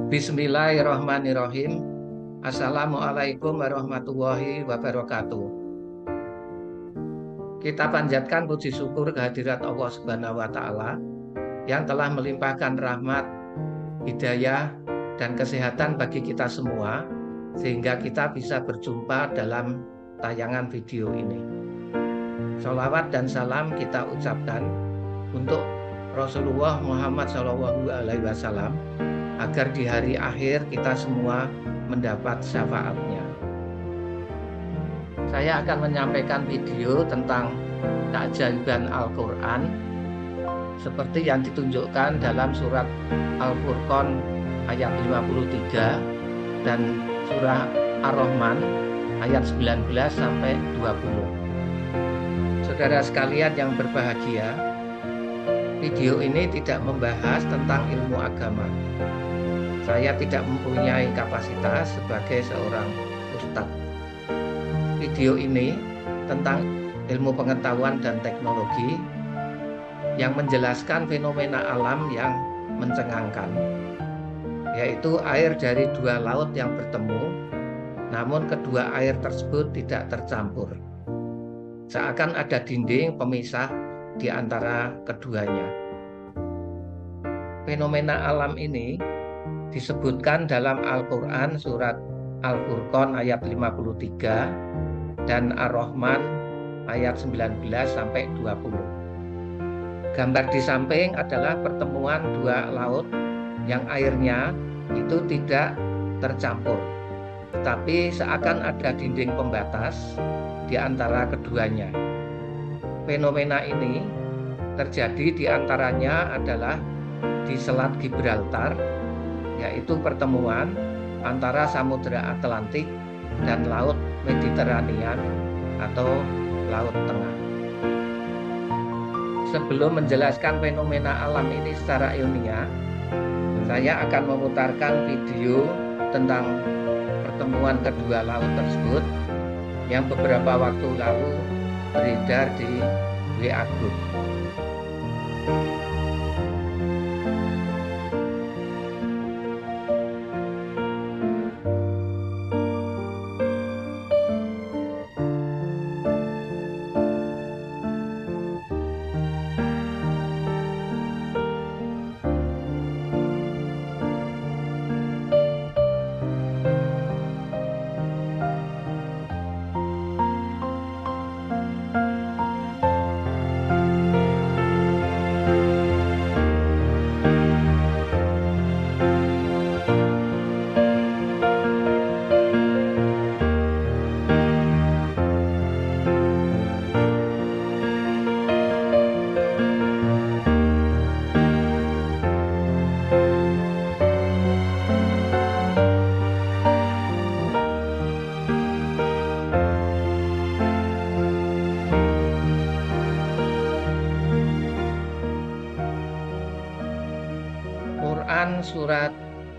Bismillahirrahmanirrahim. Assalamualaikum warahmatullahi wabarakatuh. Kita panjatkan puji syukur kehadirat Allah Subhanahu wa Ta'ala yang telah melimpahkan rahmat, hidayah, dan kesehatan bagi kita semua, sehingga kita bisa berjumpa dalam tayangan video ini. Sholawat dan salam kita ucapkan untuk Rasulullah Muhammad SAW agar di hari akhir kita semua mendapat syafaatnya. Saya akan menyampaikan video tentang keajaiban Al-Quran seperti yang ditunjukkan dalam surat Al-Furqan ayat 53 dan surah Ar-Rahman ayat 19 sampai 20. Saudara sekalian yang berbahagia, video ini tidak membahas tentang ilmu agama. Saya tidak mempunyai kapasitas sebagai seorang ustadz. Video ini tentang ilmu pengetahuan dan teknologi yang menjelaskan fenomena alam yang mencengangkan, yaitu air dari dua laut yang bertemu, namun kedua air tersebut tidak tercampur. Seakan ada dinding pemisah di antara keduanya. Fenomena alam ini disebutkan dalam Al-Quran surat Al-Furqan ayat 53 dan Ar-Rahman ayat 19 sampai 20. Gambar di samping adalah pertemuan dua laut yang airnya itu tidak tercampur, tetapi seakan ada dinding pembatas di antara keduanya. Fenomena ini terjadi di antaranya adalah di Selat Gibraltar, yaitu pertemuan antara Samudra Atlantik dan Laut Mediterania atau Laut Tengah. Sebelum menjelaskan fenomena alam ini secara ilmiah, saya akan memutarkan video tentang pertemuan kedua laut tersebut yang beberapa waktu lalu beredar di WA Group. Quran surat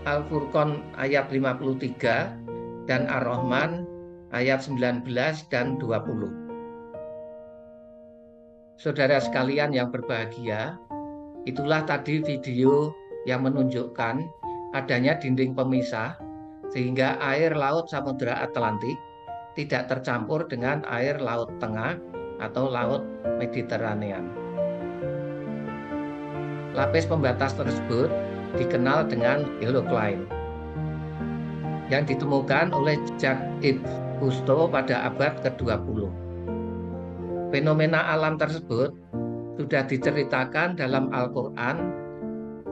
Al-Furqan ayat 53 dan Ar-Rahman ayat 19 dan 20. Saudara sekalian yang berbahagia, itulah tadi video yang menunjukkan adanya dinding pemisah sehingga air laut Samudra Atlantik tidak tercampur dengan air Laut Tengah atau Laut Mediterania. Lapis pembatas tersebut dikenal dengan Holocline yang ditemukan oleh Jacques-Yves Cousteau pada abad ke-20. Fenomena alam tersebut sudah diceritakan dalam Al-Quran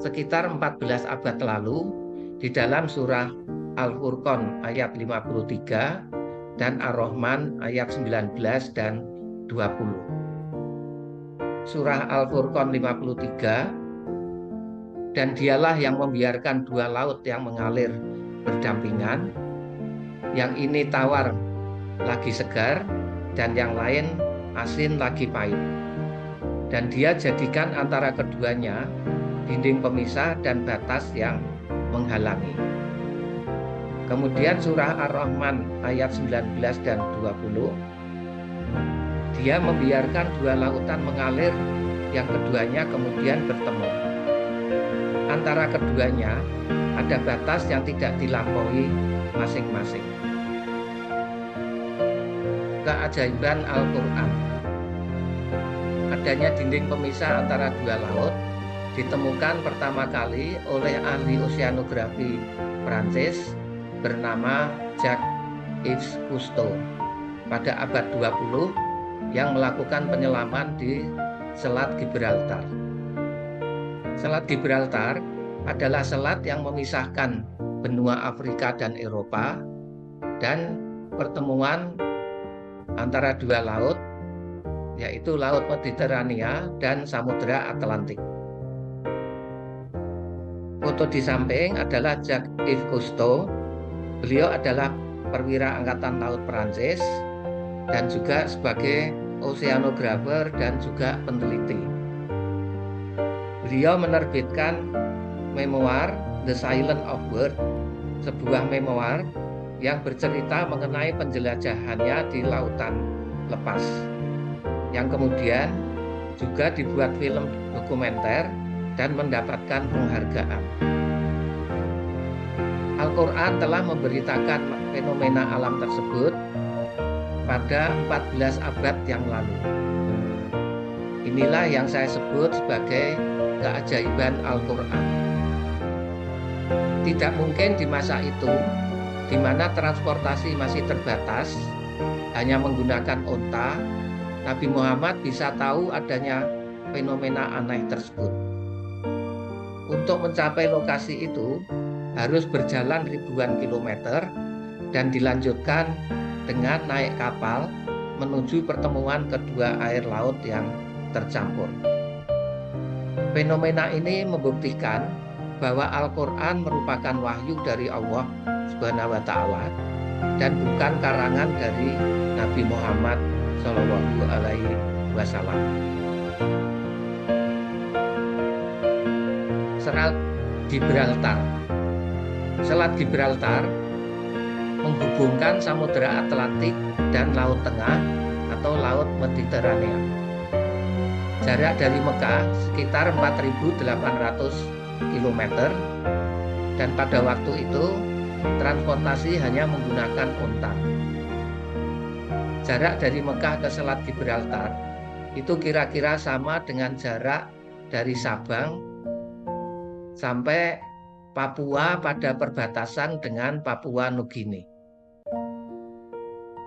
sekitar 14 abad lalu di dalam surah Al-Furqan ayat 53 dan Ar-Rahman ayat 19 dan 20. Surah Al-Furqan 53, dan dialah yang membiarkan dua laut yang mengalir berdampingan, yang ini tawar lagi segar dan yang lain asin lagi pahit, dan dia jadikan antara keduanya dinding pemisah dan batas yang menghalangi. Kemudian surah Ar-Rahman ayat 19 dan 20, dia membiarkan dua lautan mengalir yang keduanya kemudian bertemu. antara keduanya ada batas yang tidak dilampaui masing-masing. Keajaiban Al-Quran. Adanya dinding pemisah antara dua laut ditemukan pertama kali oleh ahli oseanografi Prancis bernama Jacques Cousteau pada abad 20 yang melakukan penyelaman di Selat Gibraltar. Selat Gibraltar adalah selat yang memisahkan benua Afrika dan Eropa dan pertemuan antara dua laut, yaitu Laut Mediterania dan Samudra Atlantik. Foto di samping adalah Jacques Cousteau. Beliau adalah perwira Angkatan Laut Prancis dan juga sebagai oceanografer dan juga peneliti. Beliau menerbitkan memoir The Silent of World, sebuah memoir yang bercerita mengenai penjelajahannya di lautan lepas, yang kemudian juga dibuat film dokumenter dan mendapatkan penghargaan. Al-Quran telah memberitakan fenomena alam tersebut pada 14 abad yang lalu. Inilah yang saya sebut sebagai keajaiban Al-Quran. Tidak mungkin di masa itu, di mana transportasi masih terbatas, hanya menggunakan onta, Nabi Muhammad bisa tahu adanya fenomena aneh tersebut. Untuk mencapai lokasi itu, harus berjalan ribuan kilometer dan dilanjutkan dengan naik kapal menuju pertemuan kedua air laut yang tercampur. Fenomena ini membuktikan bahwa Al-Quran merupakan wahyu dari Allah Subhanahu wa Ta'ala dan bukan karangan dari Nabi Muhammad Shallallahu Alaihi Wasallam. Selat Gibraltar. Selat Gibraltar menghubungkan Samudra Atlantik dan Laut Tengah atau Laut Mediterania. Jarak dari Mekah sekitar 4.800 km dan pada waktu itu transportasi hanya menggunakan onta. Jarak dari Mekah ke Selat Gibraltar itu kira-kira sama dengan jarak dari Sabang sampai Papua pada perbatasan dengan Papua Nugini.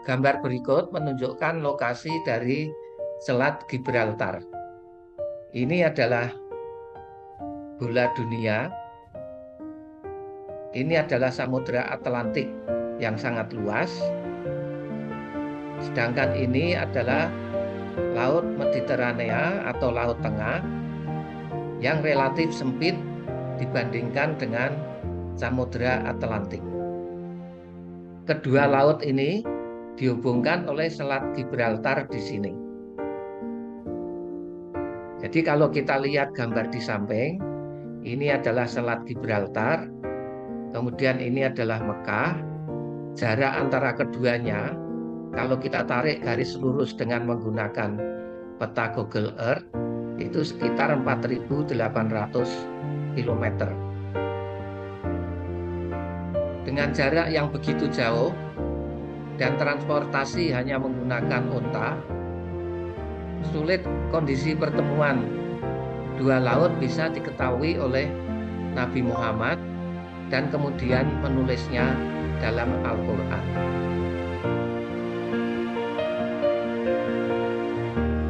Gambar berikut menunjukkan lokasi dari Selat Gibraltar. Ini adalah bola dunia. Ini adalah Samudra Atlantik yang sangat luas. Sedangkan ini adalah Laut Mediterania atau Laut Tengah yang relatif sempit dibandingkan dengan Samudra Atlantik. Kedua laut ini dihubungkan oleh Selat Gibraltar di sini. Jadi kalau kita lihat gambar di samping, ini adalah Selat Gibraltar, kemudian ini adalah Mekah. Jarak antara keduanya, kalau kita tarik garis lurus dengan menggunakan peta Google Earth, itu sekitar 4.800 km. Dengan jarak yang begitu jauh dan transportasi hanya menggunakan onta, sulit kondisi pertemuan dua laut bisa diketahui oleh Nabi Muhammad dan kemudian menulisnya dalam Al-Quran.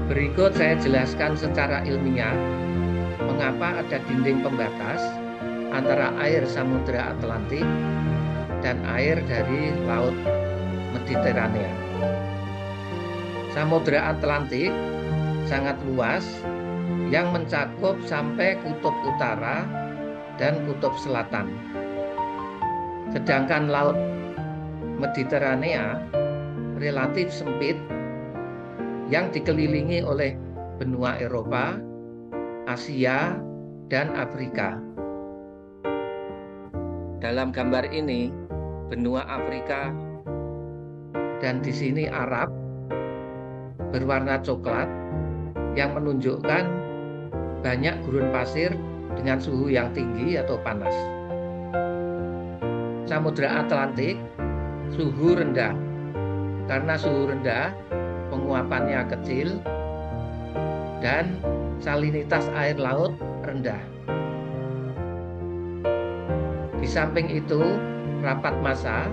Berikut saya jelaskan secara ilmiah mengapa ada dinding pembatas antara air Samudra Atlantik dan air dari Laut Mediterania. Samudra Atlantik sangat luas yang mencakup sampai kutub utara dan kutub selatan. Sedangkan Laut Mediterania relatif sempit yang dikelilingi oleh benua Eropa, Asia, dan Afrika. Dalam gambar ini, benua Afrika dan di sini Arab berwarna coklat yang menunjukkan banyak gurun pasir dengan suhu yang tinggi atau panas. Samudra Atlantik suhu rendah. Karena suhu rendah, penguapannya kecil dan salinitas air laut rendah. Di samping itu, rapat massa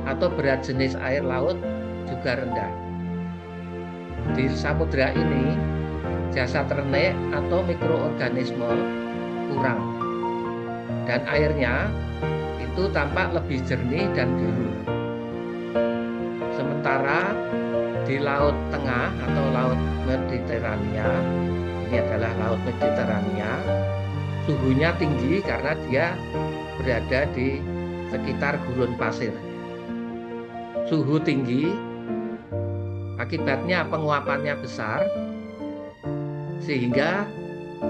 atau berat jenis air laut juga rendah. Di samudra ini, jasad renek atau mikroorganisme kurang, dan airnya itu tampak lebih jernih dan biru. Sementara di Laut Tengah atau Laut Mediterania, ini adalah Laut Mediterania, suhunya tinggi karena dia berada di sekitar gurun pasir. Suhu tinggi akibatnya penguapannya besar, sehingga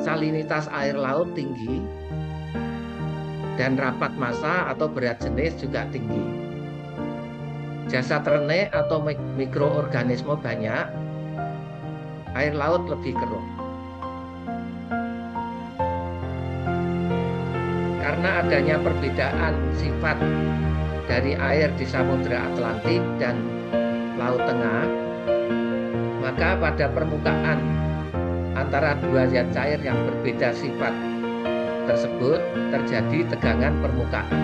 salinitas air laut tinggi dan rapat massa atau berat jenis juga tinggi. Jasad renek atau mikroorganisme banyak, air laut lebih keruh. Karena adanya perbedaan sifat dari air di Samudra Atlantik dan Laut Tengah, maka pada permukaan antara dua zat cair yang berbeda sifat tersebut terjadi tegangan permukaan.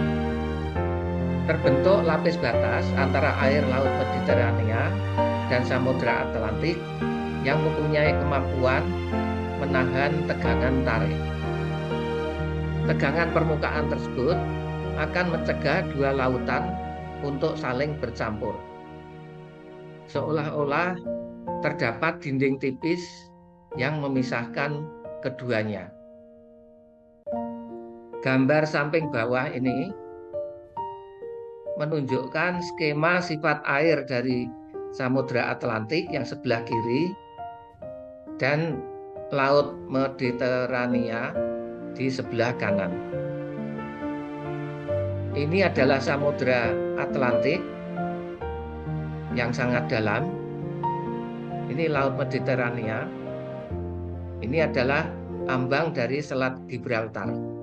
Terbentuk lapis batas antara air Laut Mediterania dan Samudra Atlantik yang mempunyai kemampuan menahan tegangan tarik. Tegangan permukaan tersebut akan mencegah dua lautan untuk saling bercampur. Seolah-olah terdapat dinding tipis yang memisahkan keduanya. Gambar samping bawah ini menunjukkan skema sifat air dari Samudra Atlantik yang sebelah kiri dan Laut Mediterania di sebelah kanan. Ini adalah Samudra Atlantik yang sangat dalam. Ini Laut Mediterania. Ini adalah ambang dari Selat Gibraltar.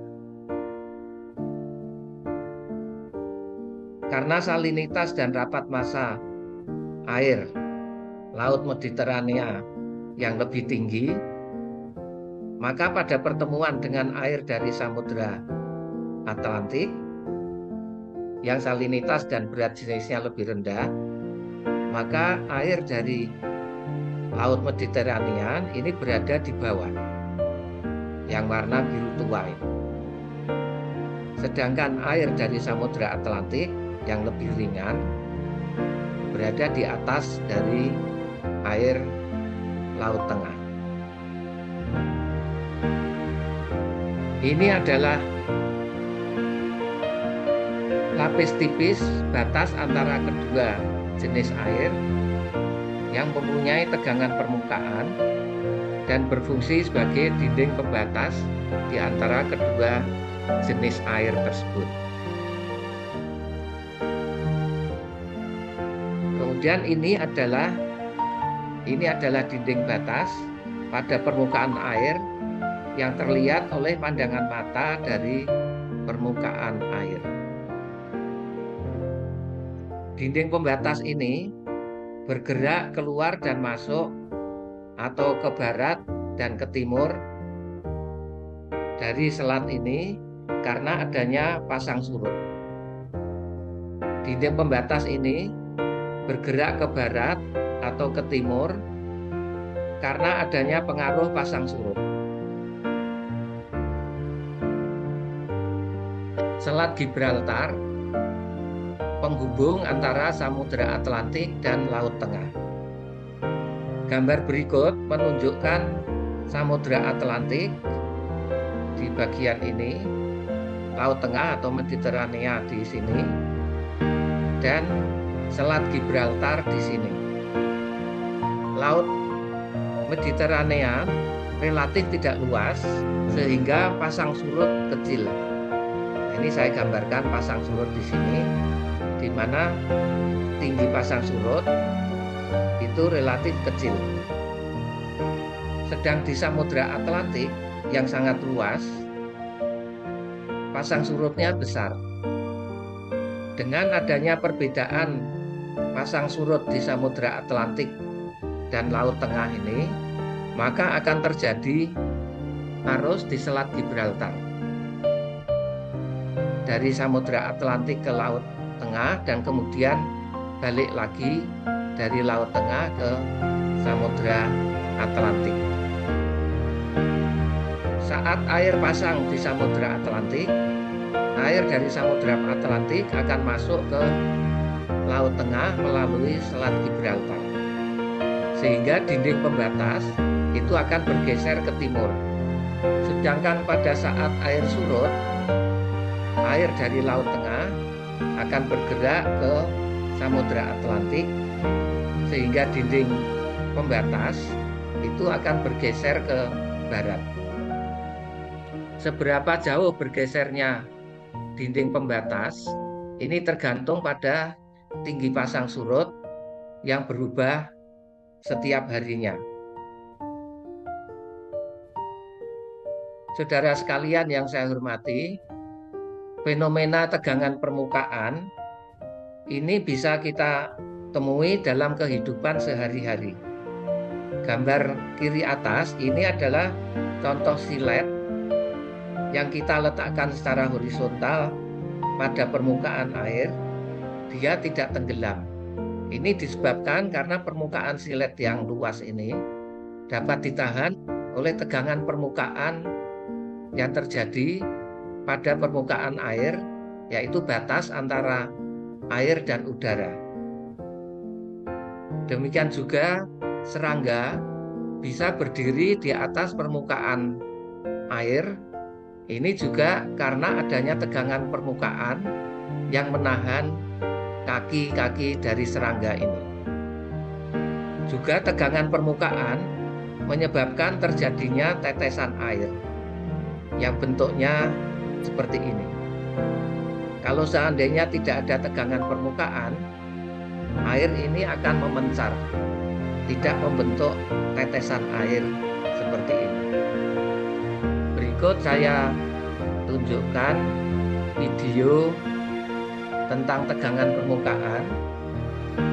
Karena salinitas dan rapat massa air Laut Mediterania yang lebih tinggi, maka pada pertemuan dengan air dari Samudra Atlantik yang salinitas dan berat jenisnya lebih rendah, maka air dari Laut Mediterania ini berada di bawah, yang warna biru tua ini. Sedangkan air dari Samudra Atlantik yang lebih ringan berada di atas dari air Laut Tengah. Ini adalah lapis tipis batas antara kedua jenis air yang mempunyai tegangan permukaan dan berfungsi sebagai dinding pembatas di antara kedua jenis air tersebut. Kemudian ini adalah dinding batas pada permukaan air yang terlihat oleh pandangan mata dari permukaan air. Dinding pembatas ini bergerak keluar dan masuk atau ke barat dan ke timur dari selat ini karena adanya pasang surut. Dinding pembatas ini bergerak ke barat atau ke timur karena adanya pengaruh pasang surut. Selat Gibraltar penghubung antara Samudra Atlantik dan Laut Tengah. Gambar berikut menunjukkan Samudra Atlantik di bagian ini, Laut Tengah atau Mediterania di sini, dan Selat Gibraltar di sini. Laut Mediterania relatif tidak luas sehingga pasang surut kecil. Ini saya gambarkan pasang surut di sini, di mana tinggi pasang surut itu relatif kecil. Sedang di Samudra Atlantik yang sangat luas, pasang surutnya besar. Dengan adanya perbedaan pasang surut di Samudra Atlantik dan Laut Tengah ini, maka akan terjadi arus di Selat Gibraltar. Dari Samudra Atlantik ke Laut Tengah dan kemudian balik lagi dari Laut Tengah ke Samudra Atlantik. Saat air pasang di Samudra Atlantik, air dari Samudra Atlantik akan masuk ke Laut Tengah melalui Selat Gibraltar. Sehingga dinding pembatas itu akan bergeser ke timur. Sedangkan pada saat air surut, air dari Laut Tengah akan bergerak ke Samudra Atlantik, sehingga dinding pembatas itu akan bergeser ke barat. Seberapa jauh bergesernya dinding pembatas ini tergantung pada tinggi pasang surut yang berubah setiap harinya. Saudara sekalian yang saya hormati, fenomena tegangan permukaan ini bisa kita temui dalam kehidupan sehari-hari. Gambar kiri atas ini adalah contoh silet yang kita letakkan secara horizontal pada permukaan air, dia tidak tenggelam. Ini disebabkan karena permukaan silet yang luas ini dapat ditahan oleh tegangan permukaan yang terjadi pada permukaan air, yaitu batas antara air dan udara. Demikian juga serangga bisa berdiri di atas permukaan air. Ini juga karena adanya tegangan permukaan yang menahan kaki-kaki dari serangga ini. Juga tegangan permukaan menyebabkan terjadinya tetesan air yang bentuknya seperti ini. Kalau seandainya tidak ada tegangan permukaan, air ini akan memencar, tidak membentuk tetesan air seperti ini. Berikut saya tunjukkan video tentang tegangan permukaan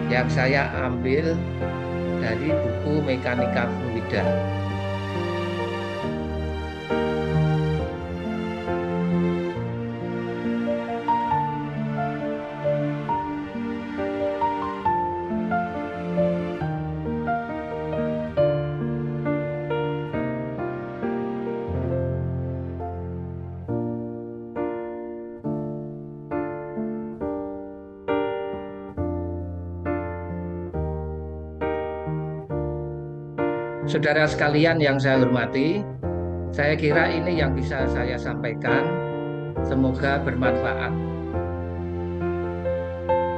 yang saya ambil dari buku Mekanika Fluida. Saudara sekalian yang saya hormati, saya kira ini yang bisa saya sampaikan. Semoga bermanfaat.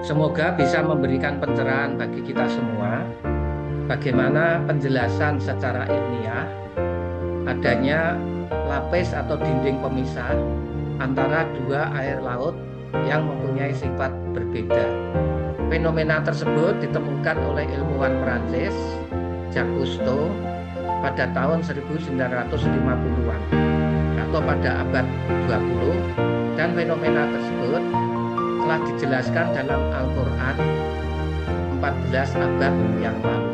Semoga bisa memberikan pencerahan bagi kita semua bagaimana penjelasan secara ilmiah adanya lapis atau dinding pemisah antara dua air laut yang mempunyai sifat berbeda. Fenomena tersebut ditemukan oleh ilmuwan Prancis Jacques Cousteau pada tahun 1950-an atau pada abad 20, dan fenomena tersebut telah dijelaskan dalam Al-Quran 14 abad yang lalu.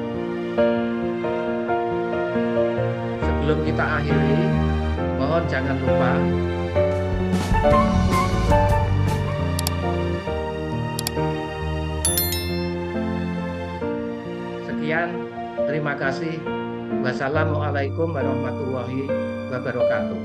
Sebelum kita akhiri, mohon jangan lupa sekian. Terima kasih. Wassalamualaikum warahmatullahi wabarakatuh.